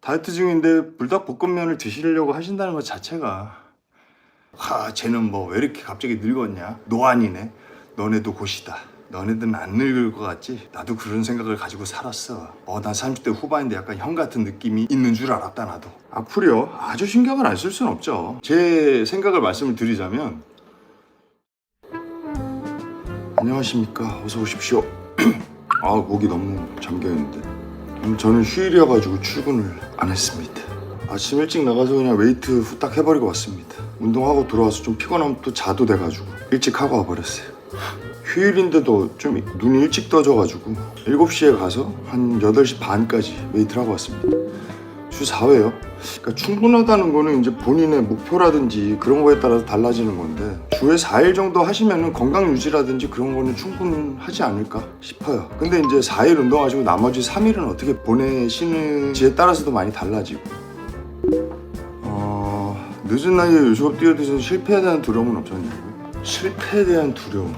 다이어트 중인데 불닭볶음면을 드시려고 하신다는 것 자체가 쟤는 뭐 왜 이렇게 갑자기 늙었냐? 노안이네. 너네도 곧이다. 너네들은 안 늙을 것 같지? 나도 그런 생각을 가지고 살았어. 난 30대 후반인데 약간 형 같은 느낌이 있는 줄 알았다 나도. 악플이요? 아주 신경을 안 쓸 수는 없죠. 제 생각을 말씀을 드리자면 안녕하십니까. 어서 오십시오. 목이 너무 잠겨있는데 저는 휴일이어가지고 출근을 안 했습니다. 아침 일찍 나가서 그냥 웨이트 후딱 해버리고 왔습니다. 운동하고 들어와서 좀 피곤하면 또 자도 돼가지고 일찍 하고 와버렸어요. 휴일인데도 좀 눈이 일찍 떠져가지고 7시에 가서 한 8시 반까지 웨이트를 하고 왔습니다. 주 4회요. 그러니까 충분하다는 거는 이제 본인의 목표라든지 그런 거에 따라서 달라지는 건데 주에 4일 정도 하시면은 건강 유지라든지 그런 거는 충분하지 않을까 싶어요. 근데 이제 4일 운동하시고 나머지 3일은 어떻게 보내시는지에 따라서도 많이 달라지고 늦은 나이에 요식업 뛰어드셔서 실패에 대한 두려움은 없었냐고요? 실패에 대한 두려움?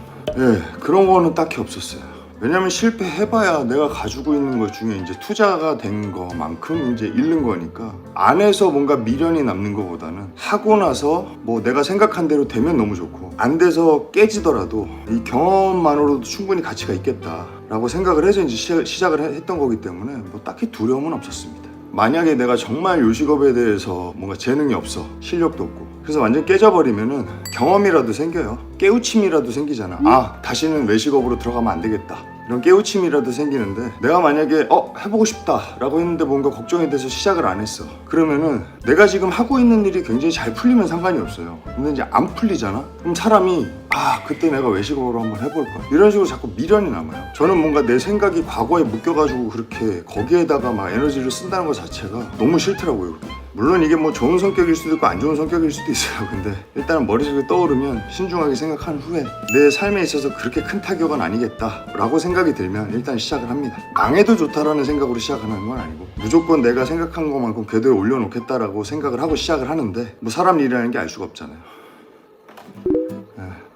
그런 거는 딱히 없었어요. 왜냐면 실패해봐야 내가 가지고 있는 것 중에 이제 투자가 된 거만큼 이제 잃는 거니까 안에서 뭔가 미련이 남는 것보다는 하고 나서 뭐 내가 생각한 대로 되면 너무 좋고 안 돼서 깨지더라도 이 경험만으로도 충분히 가치가 있겠다라고 생각을 해서 이제 시작을 했던 거기 때문에 뭐 딱히 두려움은 없었습니다. 만약에 내가 정말 요식업에 대해서 뭔가 재능이 없어, 실력도 없고 그래서 완전 깨져버리면은 경험이라도 생겨요. 깨우침이라도 생기잖아. 다시는 외식업으로 들어가면 안 되겠다. 이런 깨우침이라도 생기는데 내가 만약에 해보고 싶다 라고 했는데 뭔가 걱정이 돼서 시작을 안 했어. 그러면은 내가 지금 하고 있는 일이 굉장히 잘 풀리면 상관이 없어요. 근데 이제 안 풀리잖아? 그럼 사람이 그때 내가 외식업으로 한번 해볼 거야 이런 식으로 자꾸 미련이 남아요. 저는 뭔가 내 생각이 과거에 묶여가지고 그렇게 거기에다가 막 에너지를 쓴다는 것 자체가 너무 싫더라고요. 물론 이게 뭐 좋은 성격일 수도 있고 안 좋은 성격일 수도 있어요. 근데 일단은 머릿속에 떠오르면 신중하게 생각한 후에 내 삶에 있어서 그렇게 큰 타격은 아니겠다 라고 생각이 들면 일단 시작을 합니다. 망해도 좋다라는 생각으로 시작하는 건 아니고 무조건 내가 생각한 것만큼 궤도에 올려놓겠다라고 생각을 하고 시작을 하는데 뭐 사람 일이라는 게 알 수가 없잖아요.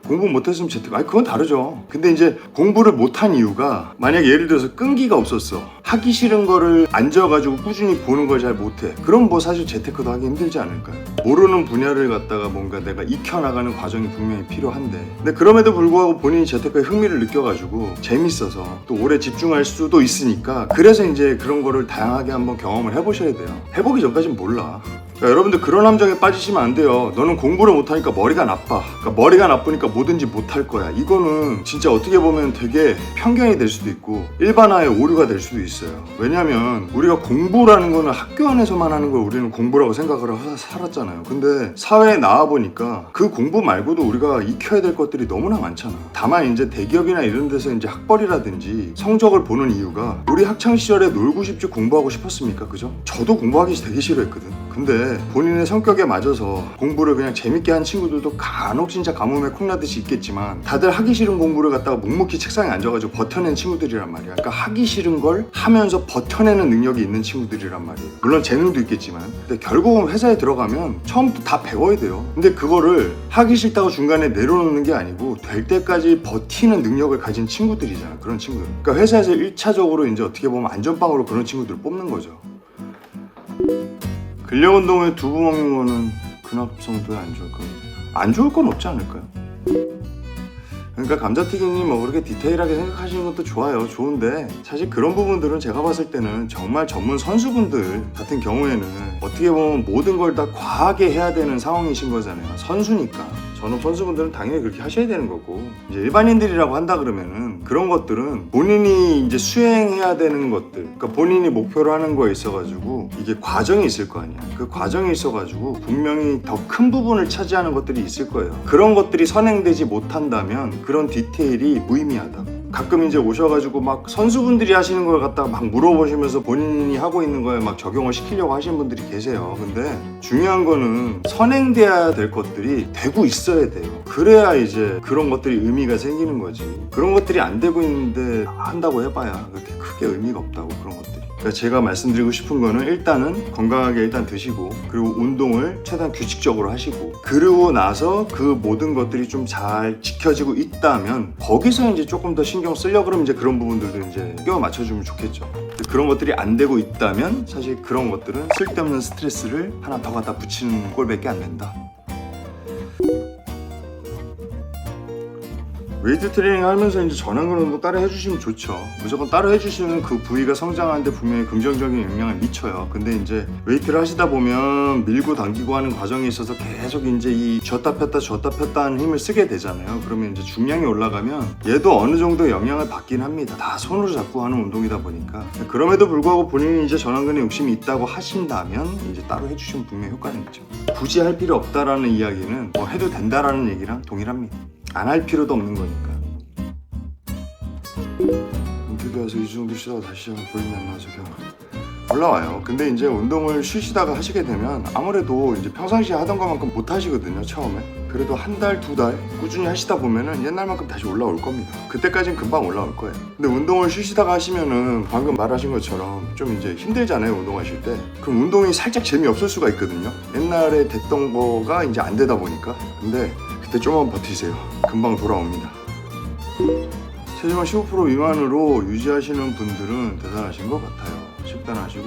공부 못했으면 재택 그건 다르죠. 근데 이제 공부를 못한 이유가 만약에 예를 들어서 끈기가 없었어. 하기 싫은 거를 앉아가지고 꾸준히 보는 걸 잘 못해. 그럼 뭐 사실 재테크도 하기 힘들지 않을까요? 모르는 분야를 갖다가 뭔가 내가 익혀나가는 과정이 분명히 필요한데 근데 그럼에도 불구하고 본인이 재테크에 흥미를 느껴가지고 재밌어서 또 오래 집중할 수도 있으니까 그래서 이제 그런 거를 다양하게 한번 경험을 해보셔야 돼요. 해보기 전까지는 몰라. 그러니까 여러분들 그런 함정에 빠지시면 안 돼요. 너는 공부를 못하니까 머리가 나빠. 그러니까 머리가 나쁘니까 뭐든지 못할 거야. 이거는 진짜 어떻게 보면 되게 편견이 될 수도 있고 일반화의 오류가 될 수도 있어요. 왜냐면 우리가 공부라는 거는 학교 안에서만 하는 걸 우리는 공부라고 생각을 하고 살았잖아요. 근데 사회에 나와보니까 그 공부 말고도 우리가 익혀야 될 것들이 너무나 많잖아. 다만 이제 대기업이나 이런 데서 이제 학벌이라든지 성적을 보는 이유가 우리 학창시절에 놀고 싶지 공부하고 싶었습니까? 그죠? 저도 공부하기 되게 싫어했거든. 근데 본인의 성격에 맞아서 공부를 그냥 재밌게 한 친구들도 간혹 진짜 가뭄에 콩나듯이 있겠지만 다들 하기 싫은 공부를 갖다가 묵묵히 책상에 앉아가지고 버텨낸 친구들이란 말이야. 그러니까 하기 싫은 걸 하면서 버텨내는 능력이 있는 친구들이란 말이에요. 물론 재능도 있겠지만 근데 결국은 회사에 들어가면 처음부터 다 배워야 돼요. 근데 그거를 하기 싫다고 중간에 내려놓는 게 아니고 될 때까지 버티는 능력을 가진 친구들이잖아. 그런 친구들. 그러니까 회사에서 1차적으로 이제 어떻게 보면 안전빵으로 그런 친구들을 뽑는 거죠. 근력 운동에 두부 먹는 거는 근합성도에 안 좋을까요? 안 좋을 건 없지 않을까요? 그러니까 감자튀김이 뭐 그렇게 디테일하게 생각하시는 것도 좋아요. 좋은데 사실 그런 부분들은 제가 봤을 때는 정말 전문 선수분들 같은 경우에는 어떻게 보면 모든 걸 다 과하게 해야 되는 상황이신 거잖아요. 선수니까. 전업 선수분들은 당연히 그렇게 하셔야 되는 거고 이제 일반인들이라고 한다 그러면은 그런 것들은 본인이 이제 수행해야 되는 것들 그러니까 본인이 목표로 하는 거에 있어가지고 이게 과정이 있을 거 아니야. 그 과정이 있어가지고 분명히 더 큰 부분을 차지하는 것들이 있을 거예요. 그런 것들이 선행되지 못한다면 그런 디테일이 무의미하다고. 가끔 이제 오셔가지고 막 선수분들이 하시는 걸 갖다가 막 물어보시면서 본인이 하고 있는 거에 막 적용을 시키려고 하시는 분들이 계세요. 근데 중요한 거는 선행돼야 될 것들이 되고 있어야 돼요. 그래야 이제 그런 것들이 의미가 생기는 거지. 그런 것들이 안 되고 있는데 한다고 해봐야 그렇게 크게 의미가 없다고 그런 것들이. 그러니까 제가 말씀드리고 싶은 거는 일단은 건강하게 일단 드시고 그리고 운동을 최대한 규칙적으로 하시고 그러고 나서 그 모든 것들이 좀 잘 지켜지고 있다면 거기서 이제 조금 더 신경 쓰려고 그러면 이제 그런 부분들도 이제 끼워 맞춰주면 좋겠죠. 그런 것들이 안 되고 있다면 사실 그런 것들은 쓸데없는 스트레스를 하나 더 갖다 붙이는 꼴밖에 안 된다. 웨이트 트레이닝 하면서 이제 전완근 운동 따로 해주시면 좋죠. 무조건 따로 해주시면 그 부위가 성장하는데 분명히 긍정적인 영향을 미쳐요. 근데 이제 웨이트를 하시다 보면 밀고 당기고 하는 과정에 있어서 계속 이제 이 쥐었다 폈다 하는 힘을 쓰게 되잖아요. 그러면 이제 중량이 올라가면 얘도 어느 정도 영향을 받긴 합니다. 다 손으로 잡고 하는 운동이다 보니까. 그럼에도 불구하고 본인이 이제 전완근에 욕심이 있다고 하신다면 이제 따로 해주시면 분명히 효과는 있죠. 굳이 할 필요 없다라는 이야기는 뭐 해도 된다라는 얘기랑 동일합니다. 안 할 필요도 없는 거니까. 인터뷰 와서 이 정도 쉬다가 다시 시작하면 볼륨이 안 나와서 그냥 올라와요. 근데 이제 운동을 쉬시다가 하시게 되면 아무래도 이제 평상시에 하던 것만큼 못 하시거든요, 처음에. 그래도 한 달, 두 달 꾸준히 하시다 보면은 옛날만큼 다시 올라올 겁니다. 그때까지는 금방 올라올 거예요. 근데 운동을 쉬시다가 하시면은 방금 말하신 것처럼 좀 이제 힘들잖아요, 운동하실 때. 그럼 운동이 살짝 재미없을 수가 있거든요. 옛날에 됐던 거가 이제 안 되다 보니까. 근데 그때 좀만 버티세요. 금방 돌아옵니다. 체지방 15% 미만으로 유지하시는 분들은 대단하신 것 같아요. 식단하시고.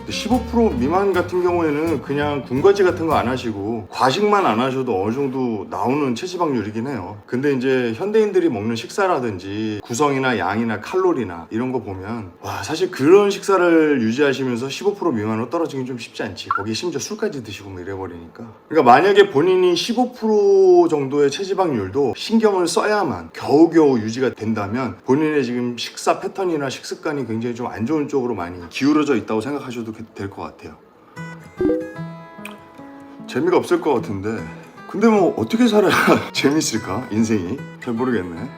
15% 미만 같은 경우에는 그냥 군것질 같은 거 안 하시고 과식만 안 하셔도 어느 정도 나오는 체지방률이긴 해요. 근데 이제 현대인들이 먹는 식사라든지 구성이나 양이나 칼로리나 이런 거 보면 와, 사실 그런 식사를 유지하시면서 15% 미만으로 떨어지긴 좀 쉽지 않지. 거기에 심지어 술까지 드시고 뭐 이래버리니까. 그러니까 만약에 본인이 15% 정도의 체지방률도 신경을 써야만 겨우겨우 유지가 된다면 본인의 지금 식사 패턴이나 식습관이 굉장히 좀 안 좋은 쪽으로 많이 기울어져 있다고 생각하셔도 될 것 같아요. 재미가 없을 것 같은데 근데 뭐 어떻게 살아야 재밌을까? 인생이 잘 모르겠네.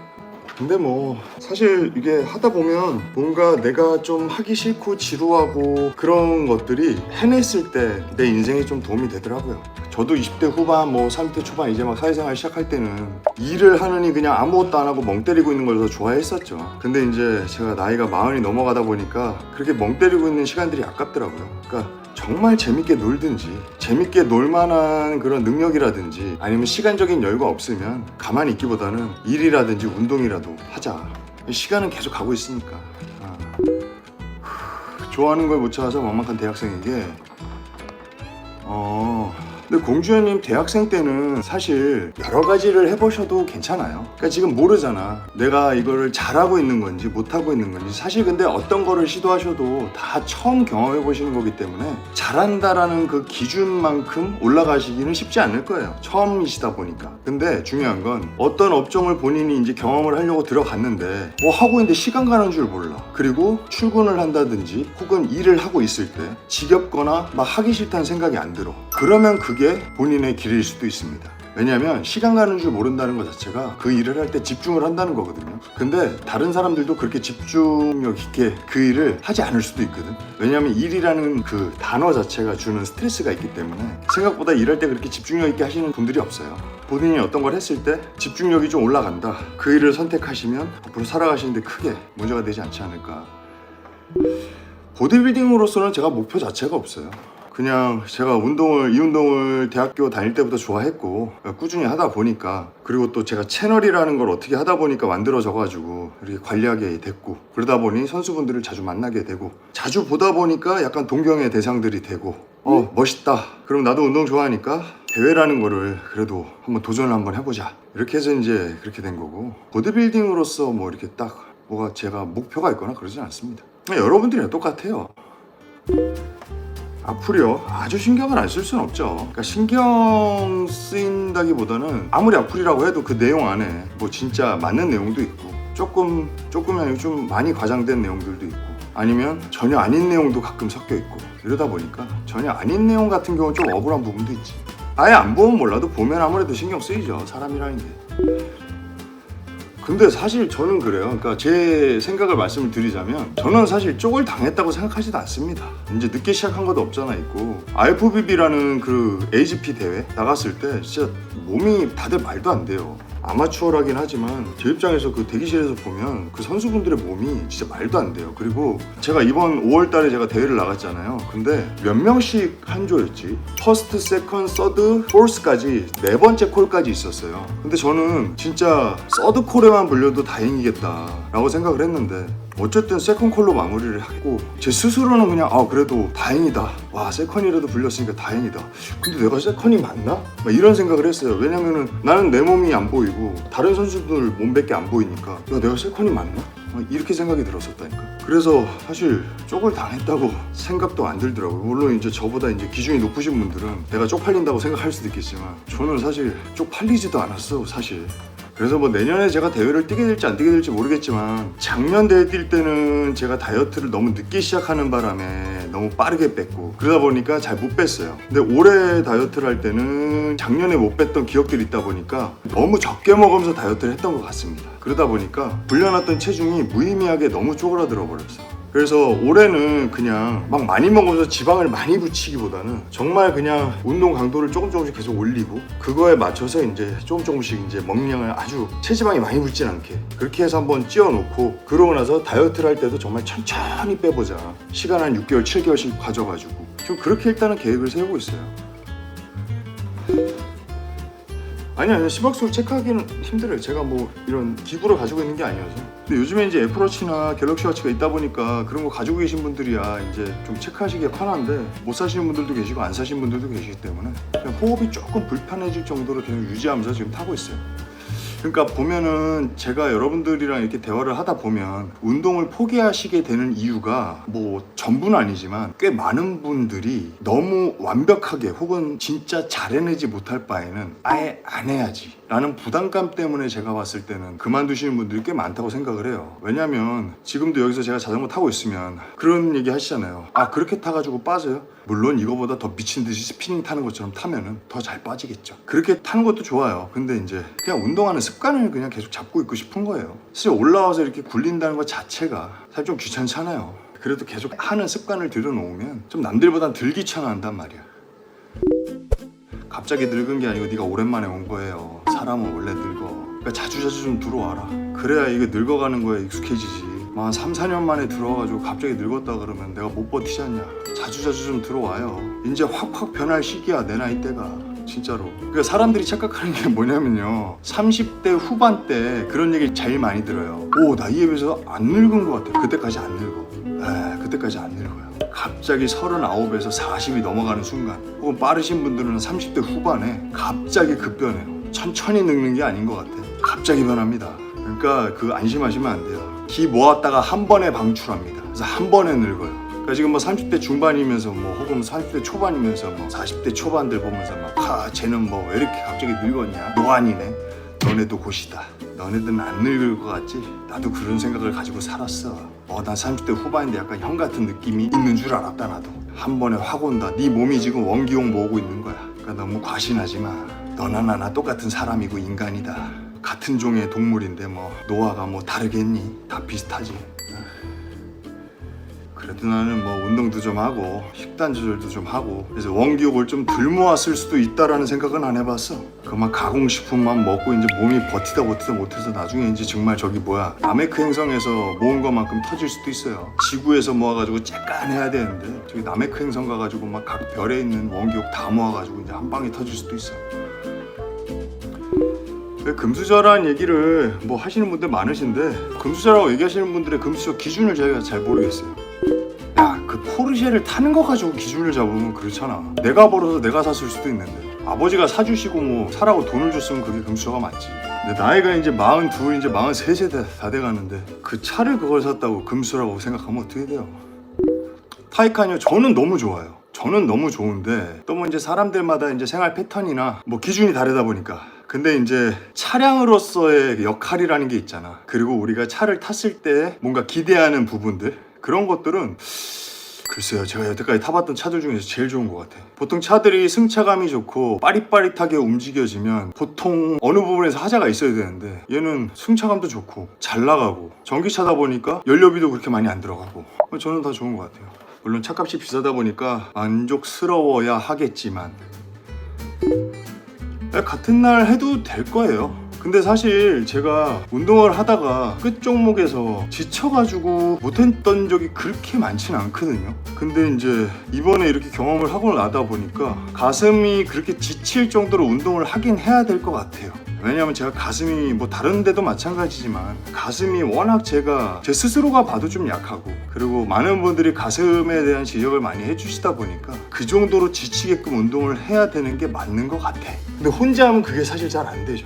근데 뭐 사실 이게 하다 보면 뭔가 내가 좀 하기 싫고 지루하고 그런 것들이 해냈을 때 내 인생에 좀 도움이 되더라고요. 저도 20대 후반 뭐 30대 초반 이제 막 사회생활 시작할 때는 일을 하느니 그냥 아무것도 안 하고 멍 때리고 있는 걸 더 좋아했었죠. 근데 이제 제가 나이가 40이 넘어가다 보니까 그렇게 멍 때리고 있는 시간들이 아깝더라고요. 그러니까 정말 재밌게 놀든지 재밌게 놀만한 그런 능력이라든지 아니면 시간적인 여유가 없으면 가만히 있기보다는 일이라든지 운동이라도 하자. 시간은 계속 가고 있으니까. 좋아하는 걸 못 찾아서 막막한 대학생에게 근데 공주현님 대학생 때는 사실 여러 가지를 해보셔도 괜찮아요. 그러니까 지금 모르잖아. 내가 이거를 잘하고 있는 건지 못하고 있는 건지. 사실 근데 어떤 거를 시도하셔도 다 처음 경험해보시는 거기 때문에 잘한다라는 그 기준만큼 올라가시기는 쉽지 않을 거예요. 처음이시다 보니까. 근데 중요한 건 어떤 업종을 본인이 이제 경험을 하려고 들어갔는데 하고 있는데 시간 가는 줄 몰라. 그리고 출근을 한다든지 혹은 일을 하고 있을 때 지겹거나 막 하기 싫다는 생각이 안 들어. 그러면 그게 본인의 길일 수도 있습니다. 왜냐하면 시간 가는 줄 모른다는 것 자체가 그 일을 할 때 집중을 한다는 거거든요. 근데 다른 사람들도 그렇게 집중력 있게 그 일을 하지 않을 수도 있거든. 왜냐하면 일이라는 그 단어 자체가 주는 스트레스가 있기 때문에 생각보다 일할 때 그렇게 집중력 있게 하시는 분들이 없어요. 본인이 어떤 걸 했을 때 집중력이 좀 올라간다. 그 일을 선택하시면 앞으로 살아가시는데 크게 문제가 되지 않지 않을까. 보디빌딩으로서는 제가 목표 자체가 없어요. 그냥 제가 이 운동을 대학교 다닐 때부터 좋아했고 꾸준히 하다 보니까 그리고 또 제가 채널이라는 걸 어떻게 하다 보니까 만들어져가지고 이렇게 관리하게 됐고 그러다 보니 선수분들을 자주 만나게 되고 자주 보다 보니까 약간 동경의 대상들이 되고 멋있다. 그럼 나도 운동 좋아하니까 대회라는 거를 그래도 한번 도전을 한번 해보자. 이렇게 해서 이제 그렇게 된 거고 보디빌딩으로서 뭐 이렇게 딱 뭐가 제가 목표가 있거나 그러진 않습니다. 여러분들이랑 똑같아요. 악플이요? 아주 신경을 안 쓸 수는 없죠. 그러니까 신경 쓰인다기보다는 아무리 악플이라고 해도 그 내용 안에 뭐 진짜 맞는 내용도 있고 조금이 아니고 좀 많이 과장된 내용들도 있고 아니면 전혀 아닌 내용도 가끔 섞여 있고 이러다 보니까 전혀 아닌 내용 같은 경우는 좀 억울한 부분도 있지. 아예 안 보면 몰라도 보면 아무래도 신경 쓰이죠. 사람이라는 게. 근데 사실 저는 그래요. 그러니까 제 생각을 말씀을 드리자면 저는 사실 쪽을 당했다고 생각하지도 않습니다. 이제 늦게 시작한 것도 없잖아 있고 IFBB라는 그 AGP 대회 나갔을 때 진짜 몸이 다들 말도 안 돼요. 아마추어라긴 하지만 제 입장에서 그 대기실에서 보면 그 선수분들의 몸이 진짜 말도 안 돼요. 그리고 제가 이번 5월 달에 제가 대회를 나갔잖아요. 근데 몇 명씩 한 조였지? 퍼스트, 세컨, 서드, 포스까지 4번째 콜까지 있었어요. 근데 저는 진짜 서드 콜에만 불려도 다행이겠다 라고 생각을 했는데 어쨌든 세컨콜로 마무리를 했고 제 스스로는 그냥 그래도 다행이다. 와 세컨이라도 불렸으니까 다행이다. 근데 내가 세컨이 맞나? 막 이런 생각을 했어요. 왜냐면은 나는 내 몸이 안 보이고 다른 선수들 몸밖에 안 보이니까 내가 세컨이 맞나? 이렇게 생각이 들었었다니까. 그래서 사실 쪽을 당했다고 생각도 안 들더라고요. 물론 이제 저보다 이제 기준이 높으신 분들은 내가 쪽팔린다고 생각할 수도 있겠지만 저는 사실 쪽팔리지도 않았어 사실. 그래서 뭐 내년에 제가 대회를 뛰게 될지 안 뛰게 될지 모르겠지만 작년 대회 뛸 때는 제가 다이어트를 너무 늦게 시작하는 바람에 너무 빠르게 뺐고 그러다 보니까 잘 못 뺐어요. 근데 올해 다이어트를 할 때는 작년에 못 뺐던 기억들이 있다 보니까 너무 적게 먹으면서 다이어트를 했던 것 같습니다. 그러다 보니까 불려놨던 체중이 무의미하게 너무 쪼그라들어 버렸어요. 그래서 올해는 그냥 막 많이 먹으면서 지방을 많이 붙이기보다는 정말 그냥 운동 강도를 조금씩 계속 올리고 그거에 맞춰서 이제 조금씩 이제 먹량을 아주 체지방이 많이 붙진 않게 그렇게 해서 한번 찌워놓고 그러고 나서 다이어트를 할 때도 정말 천천히 빼보자. 시간 한 6개월, 7개월씩 가져가지고 좀 그렇게 일단은 계획을 세우고 있어요. 아니요 심박수를 체크하기는 힘들어요. 제가 뭐 이런 기구를 가지고 있는 게 아니어서. 근데 요즘에 이제 애플워치나 갤럭시 워치가 있다 보니까 그런 거 가지고 계신 분들이야 이제 좀 체크하시기가 편한데 못 사시는 분들도 계시고 안 사시는 분들도 계시기 때문에 그냥 호흡이 조금 불편해질 정도로 계속 유지하면서 지금 타고 있어요. 그러니까 보면은 제가 여러분들이랑 이렇게 대화를 하다 보면 운동을 포기하시게 되는 이유가 뭐 전부는 아니지만 꽤 많은 분들이 너무 완벽하게 혹은 진짜 잘 해내지 못할 바에는 아예 안 해야지 라는 부담감 때문에 제가 봤을 때는 그만두시는 분들이 꽤 많다고 생각을 해요. 왜냐면 지금도 여기서 제가 자전거 타고 있으면 그런 얘기 하시잖아요. 그렇게 타가지고 빠져요? 물론 이거보다 더 미친 듯이 스피닝 타는 것처럼 타면은 더 잘 빠지겠죠. 그렇게 타는 것도 좋아요. 근데 이제 그냥 운동하는 습관을 그냥 계속 잡고 있고 싶은 거예요. 사실 올라와서 이렇게 굴린다는 것 자체가 사실 좀 귀찮잖아요. 그래도 계속 하는 습관을 들여놓으면 좀 남들보단 덜 귀찮아한단 말이야. 갑자기 늙은 게 아니고 네가 오랜만에 온 거예요. 사람은 원래 늙어. 그러니까 자주자주 좀 들어와라. 그래야 이게 늙어가는 거에 익숙해지지. 한 3, 4년 만에 들어와가지고 갑자기 늙었다 그러면 내가 못 버티지 않냐. 자주자주 좀 들어와요. 이제 확 변할 시기야 내 나이 때가. 진짜로. 그러니까 사람들이 착각하는 게 뭐냐면요 30대 후반 때 그런 얘기 제일 많이 들어요. 나이에 비해서 안 늙은 것 같아. 그때까지 안 늙어. 그때까지 안 늙어요. 갑자기 39에서 40이 넘어가는 순간 혹은 빠르신 분들은 30대 후반에 갑자기 급변해요. 천천히 늙는 게 아닌 것 같아. 갑자기 변합니다. 그러니까 안심하시면 안 돼요. 기 모았다가 한 번에 방출합니다. 그래서 한 번에 늙어요. 그러니까 지금 30대 중반이면서 혹은 30대 초반이면서 40대 초반들 보면서 쟤는 왜 이렇게 갑자기 늙었냐. 노안이네. 너네도 곧이다. 너네들은 안 늙을 것 같지? 나도 그런 생각을 가지고 살았어. 난 30대 후반인데 약간 형 같은 느낌이 있는 줄 알았다. 나도 한 번에 확 온다. 네 몸이 지금 원기용 모으고 있는 거야. 그러니까 너무 과신하지 마. 너나 나나 똑같은 사람이고 인간이다. 같은 종의 동물인데 노화가 다르겠니? 다 비슷하지. 그래도 나는 운동도 좀 하고 식단 조절도 좀 하고 그래서 원기욕을 좀 덜 모았을 수도 있다라는 생각은 안 해봤어. 그만 가공식품만 먹고 이제 몸이 버티다 못해서 나중에 이제 정말 남해크 행성에서 모은 것만큼 터질 수도 있어요. 지구에서 모아가지고 쬐깐 해야 되는데 저기 남해크 행성 가가지고 각 별에 있는 원기욕 다 모아가지고 이제 한 방에 터질 수도 있어. 금수저라는 얘기를 하시는 분들 많으신데 금수저라고 얘기하시는 분들의 금수저 기준을 제가 잘 모르겠어요. 그 포르쉐를 타는 거 가지고 기준을 잡으면 그렇잖아. 내가 벌어서 내가 샀을 수도 있는데 아버지가 사주시고 사라고 돈을 줬으면 그게 금수저가 맞지. 근데 나이가 이제 42, 이제 43세 다 돼가는데 그 차를 그걸 샀다고 금수저라고 생각하면 어떻게 돼요? 타이칸이요? 저는 너무 좋아요. 저는 너무 좋은데 또 이제 사람들마다 이제 생활 패턴이나 기준이 다르다 보니까 근데 이제 차량으로서의 역할이라는 게 있잖아. 그리고 우리가 차를 탔을 때 뭔가 기대하는 부분들 그런 것들은 글쎄요 제가 여태까지 타봤던 차들 중에서 제일 좋은 것 같아요. 보통 차들이 승차감이 좋고 빠릿빠릿하게 움직여지면 보통 어느 부분에서 하자가 있어야 되는데 얘는 승차감도 좋고 잘 나가고 전기차다 보니까 연료비도 그렇게 많이 안 들어가고 저는 다 좋은 것 같아요. 물론 차값이 비싸다 보니까 만족스러워야 하겠지만 같은 날 해도 될 거예요. 근데 사실 제가 운동을 하다가 끝 종목에서 지쳐가지고 못했던 적이 그렇게 많지는 않거든요. 근데 이제 이번에 이렇게 경험을 하고 나다 보니까 가슴이 그렇게 지칠 정도로 운동을 하긴 해야 될 것 같아요. 왜냐하면 제가 가슴이 뭐 다른 데도 마찬가지지만 가슴이 워낙 제가 제 스스로가 봐도 좀 약하고, 그리고 많은 분들이 가슴에 대한 지적을 많이 해주시다 보니까 그 정도로 지치게끔 운동을 해야 되는 게 맞는 것 같아. 근데 혼자 하면 그게 사실 잘 안 되죠.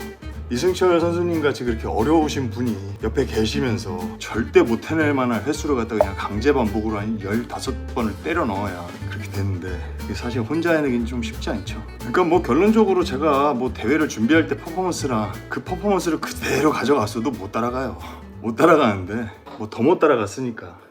이승철 선수님 같이 그렇게 어려우신 분이 옆에 계시면서 절대 못 해낼 만한 횟수를 갖다가 그냥 강제 반복으로 한 15번을 때려 넣어야 그렇게 되는데, 그게 사실 혼자 해내긴 좀 쉽지 않죠. 그러니까 뭐 결론적으로 제가 뭐 대회를 준비할 때 퍼포먼스랑 그 퍼포먼스를 그대로 가져갔어도 못 따라가요. 못 따라가는데 뭐 더 못 따라갔으니까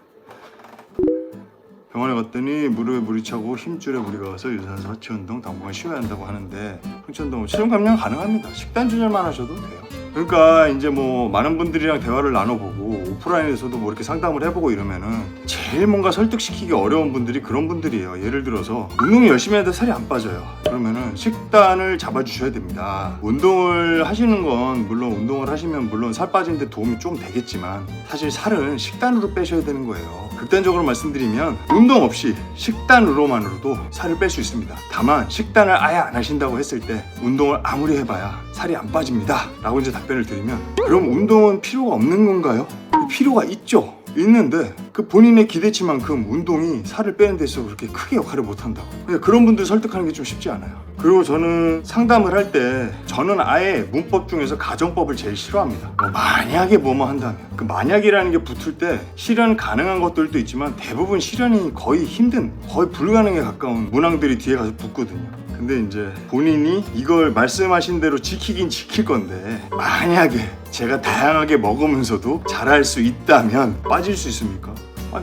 병원에 갔더니 무릎에 물이 차고 힘줄에 무리가 와서 유산소 하체 운동 당분간 쉬어야 한다고 하는데, 하체 운동은 체중 감량 가능합니다. 식단 조절만 하셔도 돼요. 그러니까 이제 뭐 많은 분들이랑 대화를 나눠보고 오프라인에서도 뭐 이렇게 상담을 해보고 이러면은 제일 뭔가 설득시키기 어려운 분들이 그런 분들이에요. 예를 들어서 운동 열심히 해도 살이 안 빠져요. 그러면은 식단을 잡아주셔야 됩니다. 운동을 하시는 건 물론 운동을 하시면 물론 살 빠지는데 도움이 좀 되겠지만 사실 살은 식단으로 빼셔야 되는 거예요. 극단적으로 말씀드리면 운동 없이 식단으로만으로도 살을 뺄 수 있습니다. 다만 식단을 아예 안 하신다고 했을 때 운동을 아무리 해봐야 살이 안 빠집니다 라고 이제 답변을 드리면, 그럼 운동은 필요가 없는 건가요? 필요가 있죠. 있는데 그 본인의 기대치만큼 운동이 살을 빼는 데 있어서 그렇게 크게 역할을 못한다고. 그런 분들 설득하는 게 좀 쉽지 않아요. 그리고 저는 상담을 할 때 저는 아예 문법 중에서 가정법을 제일 싫어합니다. 뭐 만약에 뭐뭐 한다면, 그 만약이라는 게 붙을 때 실현 가능한 것들도 있지만 대부분 실현이 거의 힘든, 거의 불가능에 가까운 문항들이 뒤에 가서 붙거든요. 근데 이제 본인이 이걸 말씀하신 대로 지키긴 지킬 건데, 만약에 제가 다양하게 먹으면서도 잘할 수 있다면 빠질 수 있습니까?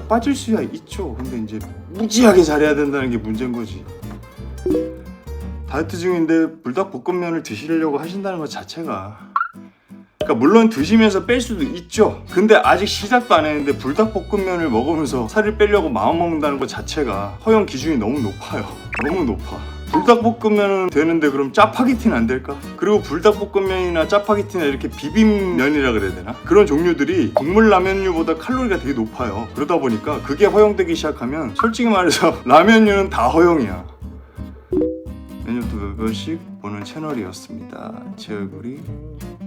빠질 수야 있죠. 근데 이제 무지하게 잘해야 된다는 게 문제인 거지. 다이어트 중인데 불닭볶음면을 드시려고 하신다는 것 자체가, 그러니까 물론 드시면서 뺄 수도 있죠. 근데 아직 시작도 안 했는데 불닭볶음면을 먹으면서 살을 빼려고 마음먹는다는 것 자체가 허용 기준이 너무 높아요. 너무 높아. 불닭볶음면은 되는데 그럼 짜파게티는 안 될까? 그리고 불닭볶음면이나 짜파게티나 이렇게 비빔면이라 그래야 되나? 그런 종류들이 국물 라면류보다 칼로리가 되게 높아요. 그러다 보니까 그게 허용되기 시작하면 솔직히 말해서 라면류는 다 허용이야. 내년부터 몇 번씩 보는 채널이었습니다. 제 얼굴이,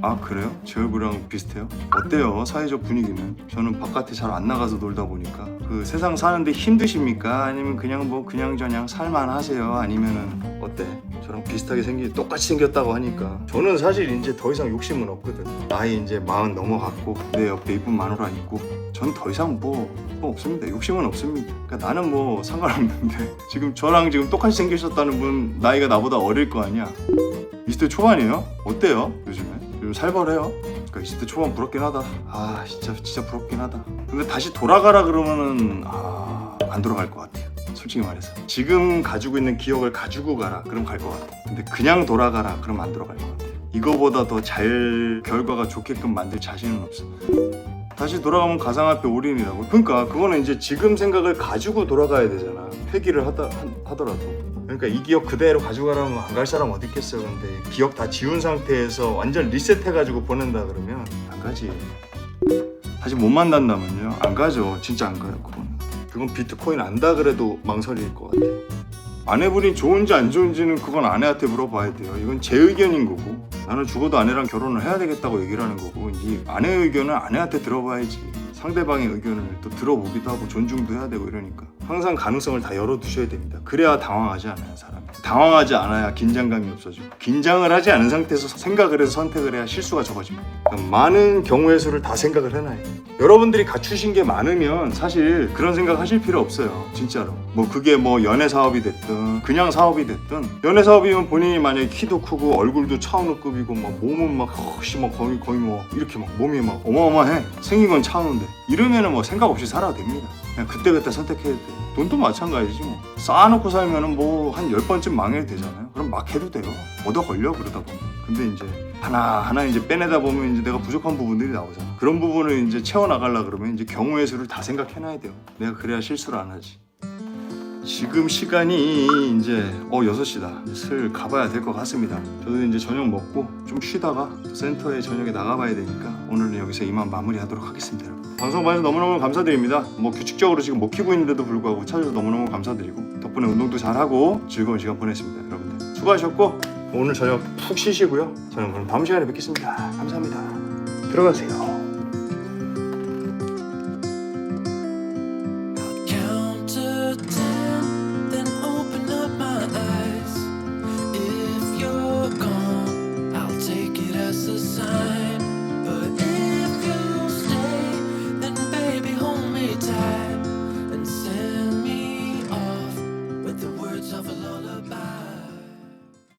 아 그래요? 제 얼굴이랑 비슷해요? 어때요? 사회적 분위기는? 저는 바깥에 잘 안 나가서 놀다 보니까 그 세상 사는데 힘드십니까? 아니면 그냥 뭐 그냥저냥 살만하세요? 아니면은 어때? 저랑 비슷하게 똑같이 생겼다고 하니까 저는 사실 이제 더 이상 욕심은 없거든. 나이 이제 40 넘어갔고 내 옆에 이쁜 마누라 있고 전 더 이상 뭐 없습니다. 욕심은 없습니다. 그러니까 나는 뭐 상관없는데 지금 저랑 지금 똑같이 생기셨다는 분 나이가 나보다 어릴 거 아니야? 20대 초반이에요? 어때요? 요즘에? 요즘 살벌해요? 그러니까 20대 초반 부럽긴 하다. 아 진짜 부럽긴 하다. 근데 다시 돌아가라 그러면은 안 돌아갈 것 같아요. 솔직히 말해서 지금 가지고 있는 기억을 가지고 가라 그럼 갈 것 같아. 근데 그냥 돌아가라 그럼 안 돌아갈 것 같아. 이거보다 더 잘 결과가 좋게끔 만들 자신은 없어. 다시 돌아가면 가상화폐 올인이라고. 그러니까 그거는 이제 지금 생각을 가지고 돌아가야 되잖아. 회귀를 하더라도. 그러니까 이 기억 그대로 가지고 가라면 안 갈 사람 어디 있겠어. 근데 기억 다 지운 상태에서 완전 리셋해가지고 보낸다 그러면 안 가지. 다시 못 만난다면요? 안 가죠. 진짜 안 가요. 그건 비트코인 안다 그래도 망설일 것 같아. 아내분이 좋은지 안 좋은지는 그건 아내한테 물어봐야 돼요. 이건 제 의견인 거고 나는 죽어도 아내랑 결혼을 해야 되겠다고 얘기를 하는 거고, 이 아내의 의견은 아내한테 들어봐야지. 상대방의 의견을 또 들어보기도 하고 존중도 해야 되고 이러니까 항상 가능성을 다 열어두셔야 됩니다. 그래야 당황하지 않아요. 사람이 당황하지 않아야 긴장감이 없어지고, 긴장을 하지 않은 상태에서 생각을 해서 선택을 해야 실수가 적어집니다. 그러니까 많은 경우의 수를 다 생각을 해놔요. 여러분들이 갖추신 게 많으면 사실 그런 생각 하실 필요 없어요. 진짜로. 뭐 그게 뭐 연애 사업이 됐든 그냥 사업이 됐든, 연애 사업이면 본인이 만약에 키도 크고 얼굴도 차은우급이고 막 몸은 막 혹시 막 거의 뭐 이렇게 막 몸이 막 어마어마해. 생긴 건 차은우인데 이러면은 뭐 생각 없이 살아도 됩니다. 그냥 그때그때 선택해야 돼. 돈도 마찬가지지 뭐. 쌓아놓고 살면은 뭐 한 10번쯤 망해도 되잖아요. 그럼 막 해도 돼요. 얻어 걸려 그러다 보면. 근데 이제 하나 이제 빼내다 보면 이제 내가 부족한 부분들이 나오잖아. 그런 부분을 이제 채워나가려 그러면 이제 경우의 수를 다 생각해놔야 돼요. 내가 그래야 실수를 안 하지. 지금 시간이 이제 6시다. 슬 가봐야 될 것 같습니다. 저도 이제 저녁 먹고 좀 쉬다가 센터에 저녁에 나가봐야 되니까 오늘은 여기서 이만 마무리하도록 하겠습니다. 여러분. 방송 봐주셔서 너무너무 감사드립니다. 뭐 규칙적으로 지금 못 키고 있는데도 불구하고 찾아줘서 너무너무 감사드리고 덕분에 운동도 잘하고 즐거운 시간 보냈습니다. 여러분들 수고하셨고 오늘 저녁 푹 쉬시고요. 저는 그럼 다음 시간에 뵙겠습니다. 감사합니다. 들어가세요.